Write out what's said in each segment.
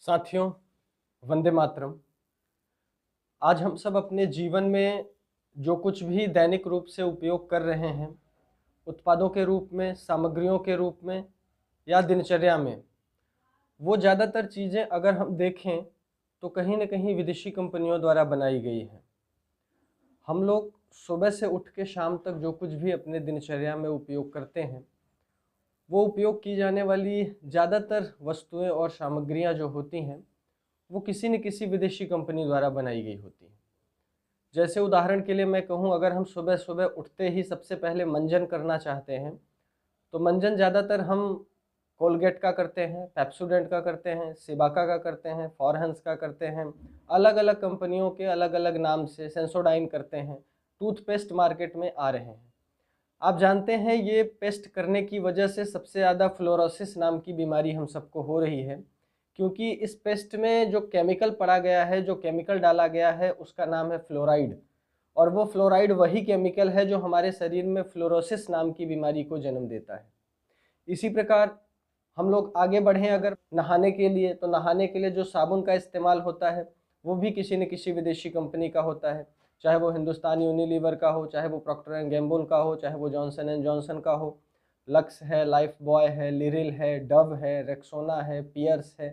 साथियों, वंदे मातरम। आज हम सब अपने जीवन में जो कुछ भी दैनिक रूप से उपयोग कर रहे हैं, उत्पादों के रूप में, सामग्रियों के रूप में या दिनचर्या में, वो ज़्यादातर चीज़ें अगर हम देखें तो कहीं न कहीं विदेशी कंपनियों द्वारा बनाई गई हैं। हम लोग सुबह से उठ के शाम तक जो कुछ भी अपने दिनचर्या में उपयोग करते हैं, वो उपयोग की जाने वाली ज़्यादातर वस्तुएं और सामग्रियां जो होती हैं, वो किसी न किसी विदेशी कंपनी द्वारा बनाई गई होती हैं। जैसे उदाहरण के लिए मैं कहूँ, अगर हम सुबह सुबह उठते ही सबसे पहले मंजन करना चाहते हैं, तो मंजन ज़्यादातर हम कोलगेट का करते हैं, पेप्सोडेंट का करते हैं, सिबाका का करते हैं, फॉरहंस का करते हैं। अलग अलग कंपनियों के अलग अलग नाम से सेंसोडाइन करते हैं। टूथपेस्ट मार्केट में आ रहे हैं। आप जानते हैं ये पेस्ट करने की वजह से सबसे ज़्यादा फ्लोरोसिस नाम की बीमारी हम सबको हो रही है, क्योंकि इस पेस्ट में जो केमिकल पड़ा गया है, जो केमिकल डाला गया है, उसका नाम है फ्लोराइड। और वो फ्लोराइड वही केमिकल है जो हमारे शरीर में फ्लोरोसिस नाम की बीमारी को जन्म देता है। इसी प्रकार हम लोग आगे बढ़ें, अगर नहाने के लिए, तो नहाने के लिए जो साबुन का इस्तेमाल होता है वो भी किसी न किसी विदेशी कंपनी का होता है। चाहे वो हिंदुस्तान यूनिलीवर का हो, चाहे वो प्रॉक्टर एंड गैम्बल का हो, चाहे वो जॉनसन एंड जॉनसन का हो। लक्स है, लाइफ बॉय है, लिरिल है, डव है, रेक्सोना है, पियर्स है।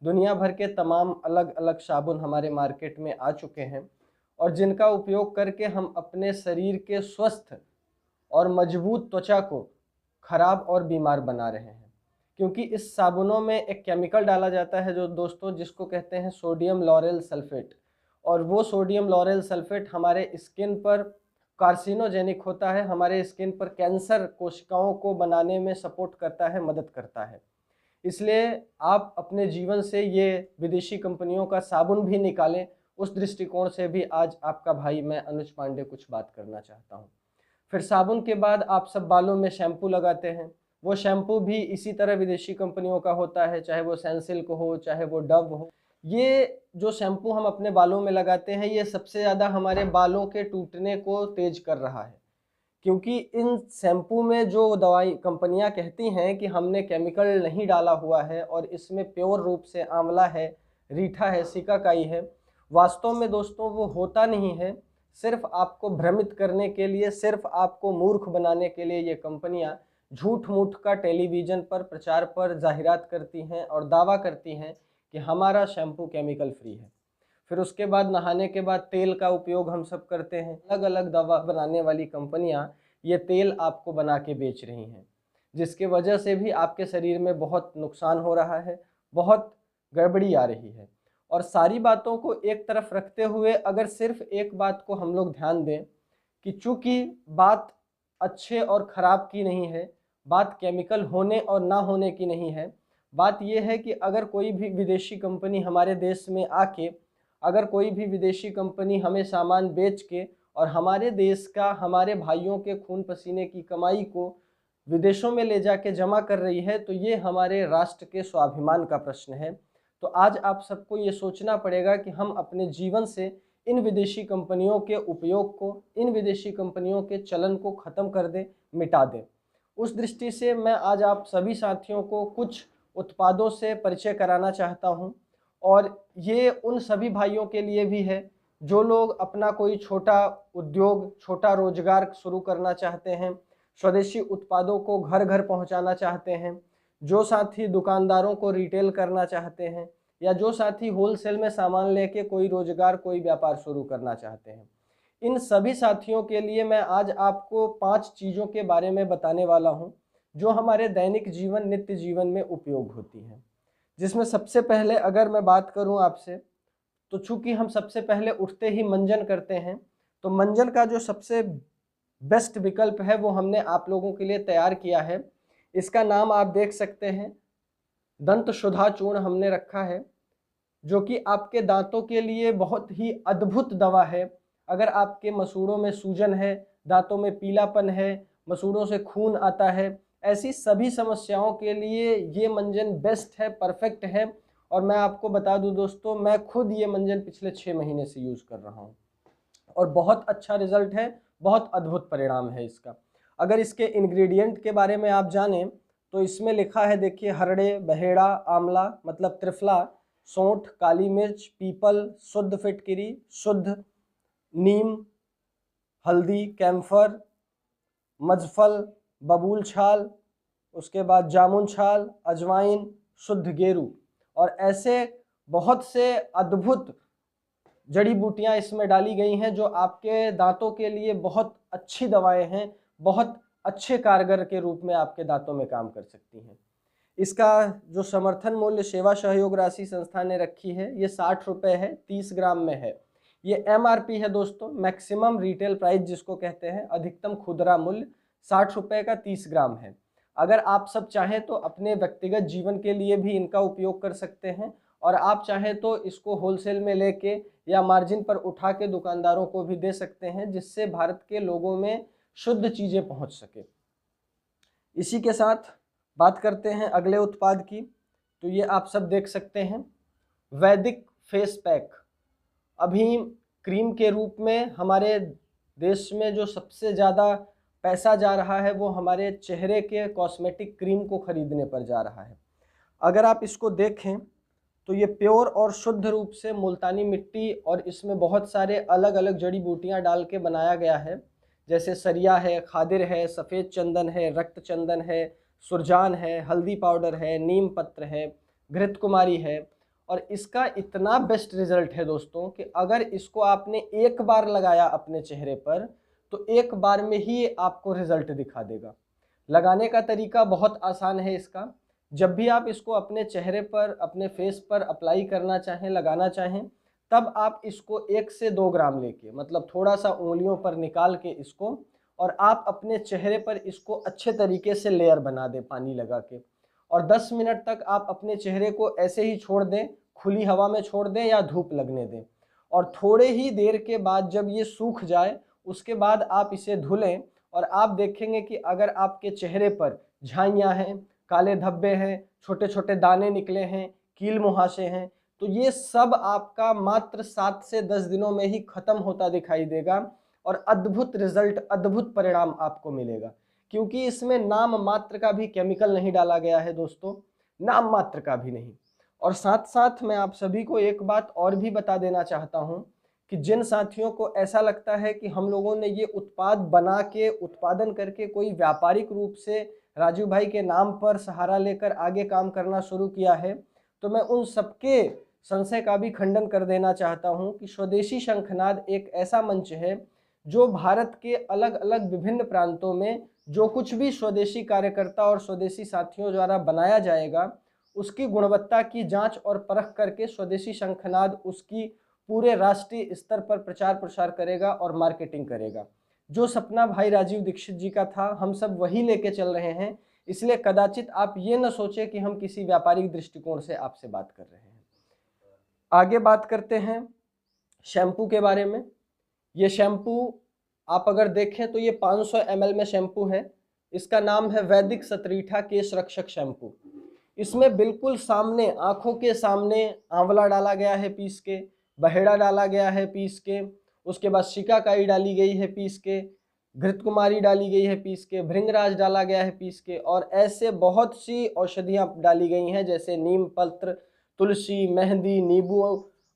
दुनिया भर के तमाम अलग अलग साबुन हमारे मार्केट में आ चुके हैं, और जिनका उपयोग करके हम अपने शरीर के स्वस्थ और मजबूत त्वचा को खराब और बीमार बना रहे हैं। क्योंकि इस साबुनों में एक केमिकल डाला जाता है जो दोस्तों जिसको कहते हैं सोडियम लॉरेल सल्फेट, और वो सोडियम लॉरेल सल्फेट हमारे स्किन पर कार्सिनोजेनिक होता है, हमारे स्किन पर कैंसर कोशिकाओं को बनाने में सपोर्ट करता है, मदद करता है। इसलिए आप अपने जीवन से ये विदेशी कंपनियों का साबुन भी निकालें। उस दृष्टिकोण से भी आज आपका भाई मैं अनुज पांडे कुछ बात करना चाहता हूँ। फिर साबुन के बाद आप सब बालों में शैम्पू लगाते हैं। वो शैम्पू भी इसी तरह विदेशी कंपनियों का होता है, चाहे वो सनसिल्क हो, चाहे वो डव हो। ये जो शैम्पू हम अपने बालों में लगाते हैं, ये सबसे ज़्यादा हमारे बालों के टूटने को तेज कर रहा है, क्योंकि इन शैम्पू में जो दवाई कंपनियां कहती हैं कि हमने केमिकल नहीं डाला हुआ है और इसमें प्योर रूप से आंवला है, रीठा है, सिकाकाई है, वास्तव में दोस्तों वो होता नहीं है। सिर्फ आपको भ्रमित करने के लिए, सिर्फ आपको मूर्ख बनाने के लिए ये कंपनियां झूठ मूठ का टेलीविज़न पर प्रचार पर जाहिरात करती हैं और दावा करती हैं कि हमारा शैम्पू केमिकल फ्री है। फिर उसके बाद नहाने के बाद तेल का उपयोग हम सब करते हैं। अलग अलग दवा बनाने वाली कंपनियां ये तेल आपको बना के बेच रही हैं, जिसके वजह से भी आपके शरीर में बहुत नुकसान हो रहा है, बहुत गड़बड़ी आ रही है। और सारी बातों को एक तरफ रखते हुए अगर सिर्फ एक बात को हम लोग ध्यान दें कि चूंकि बात अच्छे और ख़राब की नहीं है, बात केमिकल होने और ना होने की नहीं है, बात यह है कि अगर कोई भी विदेशी कंपनी हमारे देश में आके, अगर कोई भी विदेशी कंपनी हमें सामान बेच के और हमारे देश का, हमारे भाइयों के खून पसीने की कमाई को विदेशों में ले जाके जमा कर रही है, तो ये हमारे राष्ट्र के स्वाभिमान का प्रश्न है। तो आज आप सबको ये सोचना पड़ेगा कि हम अपने जीवन से इन विदेशी कंपनियों के उपयोग को, इन विदेशी कंपनियों के चलन को ख़त्म कर दें, मिटा दें। उस दृष्टि से मैं आज आप सभी साथियों को कुछ उत्पादों से परिचय कराना चाहता हूं, और ये उन सभी भाइयों के लिए भी है जो लोग अपना कोई छोटा उद्योग, छोटा रोजगार शुरू करना चाहते हैं, स्वदेशी उत्पादों को घर घर पहुंचाना चाहते हैं, जो साथी दुकानदारों को रिटेल करना चाहते हैं, या जो साथी होलसेल में सामान लेके कोई रोजगार, कोई व्यापार शुरू करना चाहते हैं। इन सभी साथियों के लिए मैं आज आपको 5 चीज़ों के बारे में बताने वाला हूं जो हमारे दैनिक जीवन, नित्य जीवन में उपयोग होती हैं। जिसमें सबसे पहले अगर मैं बात करूं आपसे, तो चूंकि हम सबसे पहले उठते ही मंजन करते हैं, तो मंजन का जो सबसे बेस्ट विकल्प है वो हमने आप लोगों के लिए तैयार किया है। इसका नाम आप देख सकते हैं, दंत शुद्धा चूर्ण हमने रखा है, जो कि आपके दांतों के लिए बहुत ही अद्भुत दवा है। अगर आपके मसूड़ों में सूजन है, दांतों में पीलापन है, मसूड़ों से खून आता है, ऐसी सभी समस्याओं के लिए ये मंजन बेस्ट है, परफेक्ट है। और मैं आपको बता दूं दोस्तों, मैं खुद ये मंजन पिछले 6 महीने से यूज़ कर रहा हूँ और बहुत अच्छा रिजल्ट है, बहुत अद्भुत परिणाम है इसका। अगर इसके इंग्रेडिएंट के बारे में आप जानें तो इसमें लिखा है, देखिए, हरड़े, बहेड़ा, आंवला मतलब त्रिफला, सौंठ, काली मिर्च, पीपल, शुद्ध फिटकिरी, शुद्ध नीम, हल्दी, कैम्फर, मजफल, बबूल छाल, उसके बाद जामुन छाल, अजवाइन, शुद्ध गेरू और ऐसे बहुत से अद्भुत जड़ी बूटियां इसमें डाली गई हैं जो आपके दांतों के लिए बहुत अच्छी दवाएं हैं, बहुत अच्छे कारगर के रूप में आपके दांतों में काम कर सकती हैं। इसका जो समर्थन मूल्य सेवा सहयोग राशि संस्था ने रखी है ये 60 रुपये है, 30 ग्राम में है। ये MRP है दोस्तों, मैक्सिमम रिटेल प्राइस जिसको कहते हैं, अधिकतम खुदरा मूल्य 60 रुपये का 30 ग्राम है। अगर आप सब चाहें तो अपने व्यक्तिगत जीवन के लिए भी इनका उपयोग कर सकते हैं और आप चाहें तो इसको होलसेल में लेके या मार्जिन पर उठा के दुकानदारों को भी दे सकते हैं, जिससे भारत के लोगों में शुद्ध चीज़ें पहुंच सके। इसी के साथ बात करते हैं अगले उत्पाद की। तो ये आप सब देख सकते हैं, वैदिक फेस पैक। अभी क्रीम के रूप में हमारे देश में जो सबसे ज़्यादा पैसा जा रहा है वो हमारे चेहरे के कॉस्मेटिक क्रीम को खरीदने पर जा रहा है। अगर आप इसको देखें तो ये प्योर और शुद्ध रूप से मुल्तानी मिट्टी और इसमें बहुत सारे अलग अलग जड़ी बूटियां डाल के बनाया गया है, जैसे सरिया है, खादिर है, सफ़ेद चंदन है, रक्त चंदन है, सुरजान है, हल्दी पाउडर है, नीम पत्र है, घृत कुमारी है। और इसका इतना बेस्ट रिजल्ट है दोस्तों कि अगर इसको आपने एक बार लगाया अपने चेहरे पर तो एक बार में ही आपको रिजल्ट दिखा देगा। लगाने का तरीका बहुत आसान है इसका। जब भी आप इसको अपने चेहरे पर, अपने फेस पर अप्लाई करना चाहें, लगाना चाहें, तब आप इसको 1 से 2 ग्राम लेके, मतलब थोड़ा सा उंगलियों पर निकाल के इसको, और आप अपने चेहरे पर इसको अच्छे तरीके से लेयर बना दें पानी लगा के, और 10 मिनट तक आप अपने चेहरे को ऐसे ही छोड़ दें, खुली हवा में छोड़ दें या धूप लगने दें। और थोड़े ही देर के बाद जब ये सूख जाए उसके बाद आप इसे धुलें और आप देखेंगे कि अगर आपके चेहरे पर झाइयाँ हैं, काले धब्बे हैं, छोटे छोटे दाने निकले हैं, कील मुहासे हैं, तो ये सब आपका मात्र 7 से 10 दिनों में ही खत्म होता दिखाई देगा और अद्भुत रिजल्ट, अद्भुत परिणाम आपको मिलेगा। क्योंकि इसमें नाम मात्र का भी केमिकल नहीं डाला गया है दोस्तों, नाम मात्र का भी नहीं। और साथ साथ मैं आप सभी को एक बात और भी बता देना चाहता हूँ कि जिन साथियों को ऐसा लगता है कि हम लोगों ने ये उत्पाद बना के, उत्पादन करके कोई व्यापारिक रूप से राजू भाई के नाम पर सहारा लेकर आगे काम करना शुरू किया है, तो मैं उन सबके संशय का भी खंडन कर देना चाहता हूं कि स्वदेशी शंखनाद एक ऐसा मंच है जो भारत के अलग अलग विभिन्न प्रांतों में जो कुछ भी स्वदेशी कार्यकर्ता और स्वदेशी साथियों द्वारा बनाया जाएगा उसकी गुणवत्ता की जांच और परख करके स्वदेशी शंखनाद उसकी पूरे राष्ट्रीय स्तर पर प्रचार प्रसार करेगा और मार्केटिंग करेगा। जो सपना भाई राजीव दीक्षित जी का था हम सब वही लेके चल रहे हैं, इसलिए कदाचित आप ये न सोचें कि हम किसी व्यापारिक दृष्टिकोण से आपसे बात कर रहे हैं। आगे बात करते हैं शैम्पू के बारे में। ये शैम्पू आप अगर देखें तो ये 500 ml में शैम्पू है। इसका नाम है वैदिक सतरीठा केश रक्षक शैम्पू। इसमें बिल्कुल सामने, आंखों के सामने आंवला डाला गया है पीस के, बहेड़ा डाला गया है पीस के, उसके बाद शिकाकाई डाली गई है पीस के, घृत कुमारी डाली गई है पीस के, भृंगराज डाला गया है पीस के, और ऐसे बहुत सी औषधियाँ डाली गई हैं जैसे नीम पत्र, तुलसी, मेहंदी, नींबू,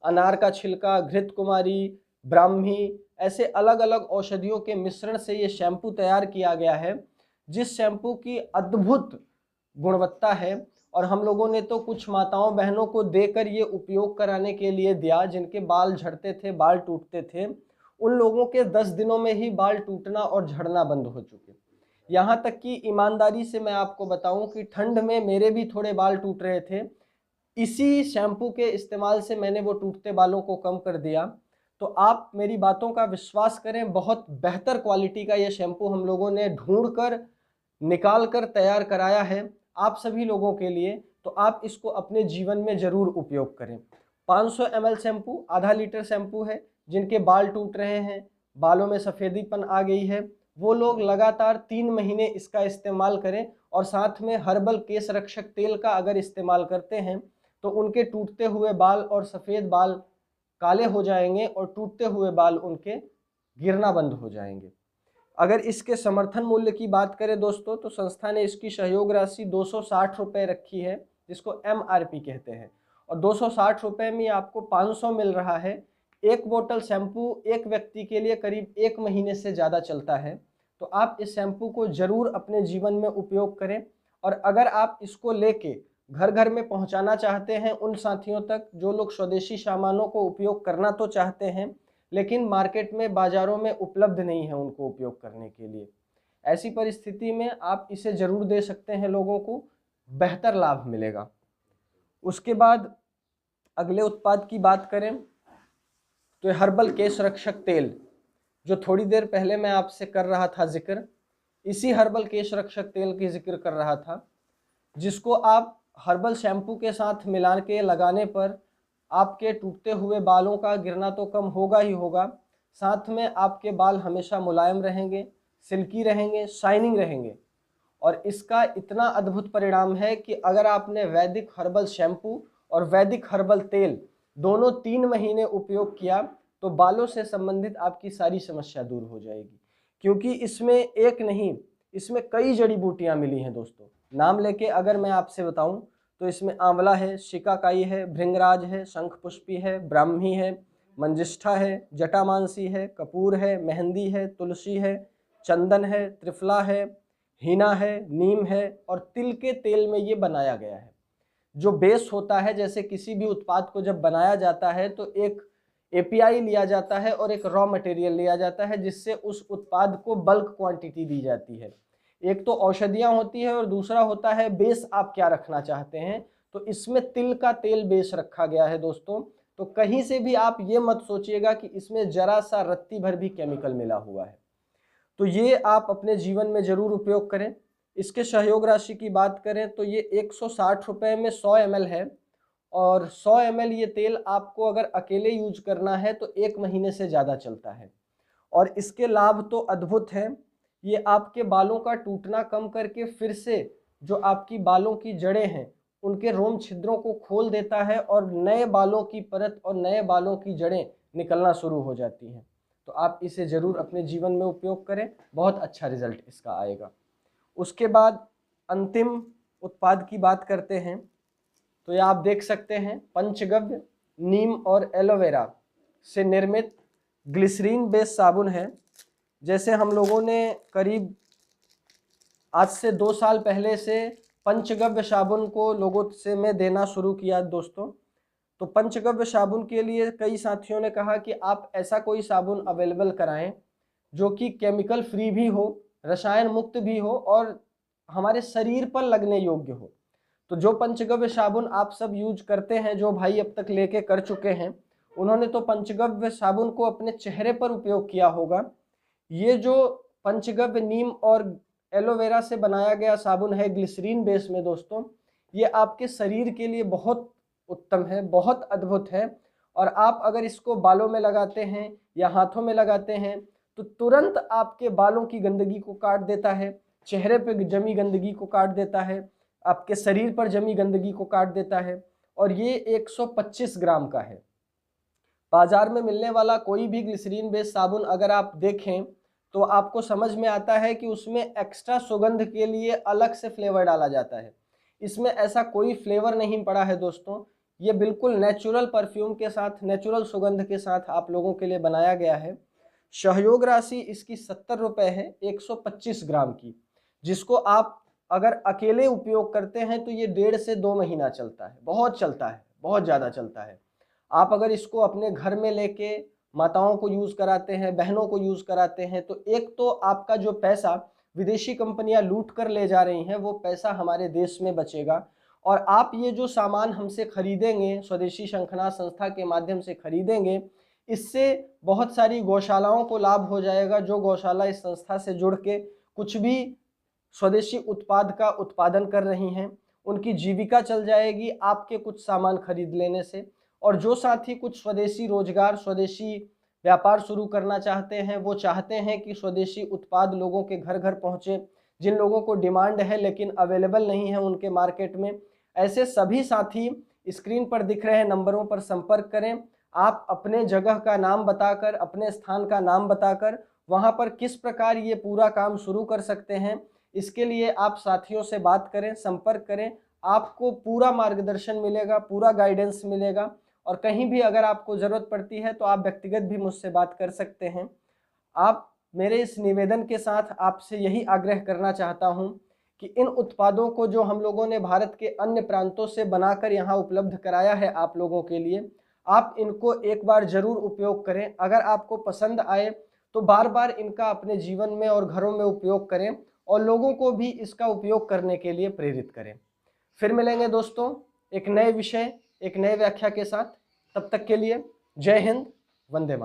अनार का छिलका, घृत कुमारी, ब्राह्मी, ऐसे अलग अलग औषधियों के मिश्रण से ये शैम्पू तैयार किया गया है, जिस शैम्पू की अद्भुत गुणवत्ता है। और हम लोगों ने तो कुछ माताओं बहनों को देकर ये उपयोग कराने के लिए दिया जिनके बाल झड़ते थे, बाल टूटते थे, उन लोगों के 10 दिनों में ही बाल टूटना और झड़ना बंद हो चुके। यहाँ तक कि ईमानदारी से मैं आपको बताऊं कि ठंड में मेरे भी थोड़े बाल टूट रहे थे, इसी शैम्पू के इस्तेमाल से मैंने वो टूटते बालों को कम कर दिया। तो आप मेरी बातों का विश्वास करें, बहुत बेहतर क्वालिटी का ये शैम्पू हम लोगों ने ढूंढ कर निकाल कर तैयार कराया है आप सभी लोगों के लिए। तो आप इसको अपने जीवन में ज़रूर उपयोग करें। 500 ml शैम्पू, आधा लीटर शैम्पू है। जिनके बाल टूट रहे हैं, बालों में सफ़ेदीपन आ गई है, वो लोग लगातार 3 महीने इसका इस्तेमाल करें और साथ में हर्बल केश रक्षक तेल का अगर इस्तेमाल करते हैं तो उनके टूटते हुए बाल और सफ़ेद बाल काले हो जाएंगे और टूटते हुए बाल उनके गिरना बंद हो जाएंगे। अगर इसके समर्थन मूल्य की बात करें दोस्तों तो संस्था ने इसकी सहयोग राशि 260 रुपये रखी है, जिसको MRP कहते हैं। और 260 रुपये में आपको 500 मिल रहा है। एक बोतल शैम्पू एक व्यक्ति के लिए करीब 1 महीने से ज़्यादा चलता है। तो आप इस शैम्पू को ज़रूर अपने जीवन में उपयोग करें। और अगर आप इसको लेके घर घर में पहुंचाना चाहते हैं उन साथियों तक जो लोग स्वदेशी सामानों को उपयोग करना तो चाहते हैं लेकिन मार्केट में बाज़ारों में उपलब्ध नहीं है उनको उपयोग करने के लिए, ऐसी परिस्थिति में आप इसे ज़रूर दे सकते हैं, लोगों को बेहतर लाभ मिलेगा। उसके बाद अगले उत्पाद की बात करें तो हर्बल केश रक्षक तेल, जो थोड़ी देर पहले मैं आपसे कर रहा था जिक्र, इसी हर्बल केश रक्षक तेल की जिक्र कर रहा था, जिसको आप हर्बल शैम्पू के साथ मिला के लगाने पर आपके टूटते हुए बालों का गिरना तो कम होगा ही होगा, साथ में आपके बाल हमेशा मुलायम रहेंगे, सिल्की रहेंगे, शाइनिंग रहेंगे। और इसका इतना अद्भुत परिणाम है कि अगर आपने वैदिक हर्बल शैम्पू और वैदिक हर्बल तेल दोनों 3 महीने उपयोग किया तो बालों से संबंधित आपकी सारी समस्या दूर हो जाएगी, क्योंकि इसमें एक नहीं, इसमें कई जड़ी बूटियां मिली हैं दोस्तों। नाम लेके अगर मैं आपसे बताऊं तो इसमें आंवला है, शिकाकाई है, भृंगराज है, शंखपुष्पी है, ब्राह्मी है, मंजिष्ठा है, जटामांसी है, कपूर है, मेहंदी है, तुलसी है, चंदन है, त्रिफला है, हीना है, नीम है और तिल के तेल में ये बनाया गया है। जो बेस होता है, जैसे किसी भी उत्पाद को जब बनाया जाता है तो एक एपीआई लिया जाता है और एक रॉ मटेरियल लिया जाता है जिससे उस उत्पाद को बल्क क्वांटिटी दी जाती है। एक तो औषधियाँ होती है और दूसरा होता है बेस आप क्या रखना चाहते हैं। तो इसमें तिल का तेल बेस रखा गया है दोस्तों। तो कहीं से भी आप ये मत सोचिएगा कि इसमें जरा सा रत्ती भर भी केमिकल मिला हुआ है। तो ये आप अपने जीवन में ज़रूर उपयोग करें। इसके सहयोग राशि की बात करें तो ये 160 रुपये में 100 ml है और 100 ml ये तेल आपको अगर अकेले यूज करना है तो 1 महीने से ज़्यादा चलता है। और इसके लाभ तो अद्भुत हैं। ये आपके बालों का टूटना कम करके फिर से जो आपकी बालों की जड़ें हैं उनके रोम छिद्रों को खोल देता है और नए बालों की परत और नए बालों की जड़ें निकलना शुरू हो जाती हैं। तो आप इसे ज़रूर अपने जीवन में उपयोग करें, बहुत अच्छा रिजल्ट इसका आएगा। उसके बाद अंतिम उत्पाद की बात करते हैं तो ये आप देख सकते हैं पंचगव्य नीम और एलोवेरा से निर्मित ग्लिसरीन बेस्ड साबुन है। जैसे हम लोगों ने करीब आज से 2 साल पहले से पंचगव्य साबुन को लोगों से में देना शुरू किया दोस्तों। तो पंचगव्य साबुन के लिए कई साथियों ने कहा कि आप ऐसा कोई साबुन अवेलेबल कराएं जो कि केमिकल फ्री भी हो, रसायन मुक्त भी हो और हमारे शरीर पर लगने योग्य हो। तो जो पंचगव्य साबुन आप सब यूज करते हैं, जो भाई अब तक लेके कर चुके हैं, उन्होंने तो पंचगव्य साबुन को अपने चेहरे पर उपयोग किया होगा। ये जो पंचगव्य नीम और एलोवेरा से बनाया गया साबुन है ग्लिसरीन बेस में दोस्तों, ये आपके शरीर के लिए बहुत उत्तम है, बहुत अद्भुत है। और आप अगर इसको बालों में लगाते हैं या हाथों में लगाते हैं तो तुरंत आपके बालों की गंदगी को काट देता है, चेहरे पे जमी गंदगी को काट देता है, आपके शरीर पर जमी गंदगी को काट देता है। और ये 125 ग्राम का है। बाजार में मिलने वाला कोई भी ग्लिसरीन बेस्ड साबुन अगर आप देखें तो आपको समझ में आता है कि उसमें एक्स्ट्रा सुगंध के लिए अलग से फ्लेवर डाला जाता है। इसमें ऐसा कोई फ्लेवर नहीं पड़ा है दोस्तों। ये बिल्कुल नेचुरल परफ्यूम के साथ, नेचुरल सुगंध के साथ आप लोगों के लिए बनाया गया है। सहयोग राशि इसकी 70 रुपये है 125 ग्राम की, जिसको आप अगर अकेले उपयोग करते हैं तो ये 1.5 से 2 महीना चलता है, बहुत चलता है, बहुत ज़्यादा चलता है। आप अगर इसको अपने घर में लेके माताओं को यूज़ कराते हैं, बहनों को यूज़ कराते हैं तो एक तो आपका जो पैसा विदेशी कंपनियां लूट कर ले जा रही हैं वो पैसा हमारे देश में बचेगा। और आप ये जो सामान हमसे खरीदेंगे, स्वदेशी शंखनाद संस्था के माध्यम से खरीदेंगे, इससे बहुत सारी गौशालाओं को लाभ हो जाएगा। जो गौशाला इस संस्था से जुड़ के कुछ भी स्वदेशी उत्पाद का उत्पादन कर रही हैं, उनकी जीविका चल जाएगी आपके कुछ सामान खरीद लेने से। और जो साथी कुछ स्वदेशी रोजगार, स्वदेशी व्यापार शुरू करना चाहते हैं, वो चाहते हैं कि स्वदेशी उत्पाद लोगों के घर घर पहुँचे, जिन लोगों को डिमांड है लेकिन अवेलेबल नहीं है उनके मार्केट में, ऐसे सभी साथी स्क्रीन पर दिख रहे नंबरों पर संपर्क करें। आप अपने जगह का नाम बताकर, अपने स्थान का नाम बताकर वहाँ पर किस प्रकार ये पूरा काम शुरू कर सकते हैं, इसके लिए आप साथियों से बात करें, संपर्क करें। आपको पूरा मार्गदर्शन मिलेगा, पूरा गाइडेंस मिलेगा, और कहीं भी अगर आपको ज़रूरत पड़ती है तो आप व्यक्तिगत भी मुझसे बात कर सकते हैं। आप मेरे इस निवेदन के साथ आपसे यही आग्रह करना चाहता हूं कि इन उत्पादों को जो हम लोगों ने भारत के अन्य प्रांतों से बनाकर यहाँ उपलब्ध कराया है आप लोगों के लिए, आप इनको एक बार ज़रूर उपयोग करें। अगर आपको पसंद आए तो बार बार इनका अपने जीवन में और घरों में उपयोग करें और लोगों को भी इसका उपयोग करने के लिए प्रेरित करें। फिर मिलेंगे दोस्तों एक नए विषय, एक नए व्याख्या के साथ। तब तक के लिए जय हिंद, वंदे मातरम।